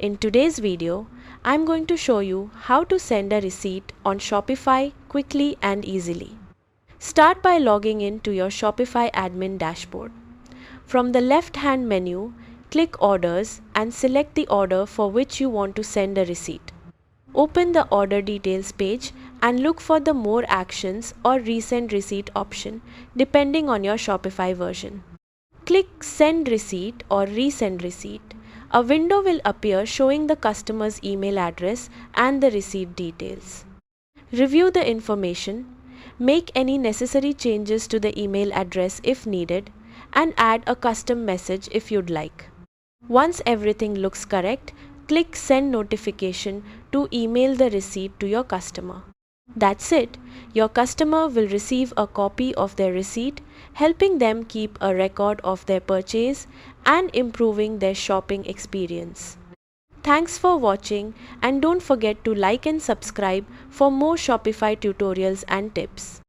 In today's video, I'm going to show you how to send a receipt on Shopify quickly and easily. Start by logging in to your Shopify admin dashboard. From the left-hand menu, click Orders and select the order for which you want to send a receipt. Open the order details page and look for the More Actions or Resend Receipt option depending on your Shopify version. Click Send Receipt or Resend Receipt. A window will appear showing the customer's email address and the receipt details. Review the information, make any necessary changes to the email address if needed, and add a custom message if you'd like. Once everything looks correct, click Send Notification to email the receipt to your customer. That's it. Your customer will receive a copy of their receipt, helping them keep a record of their purchase and improving their shopping experience. Thanks for watching, and don't forget to like and subscribe for more Shopify tutorials and tips.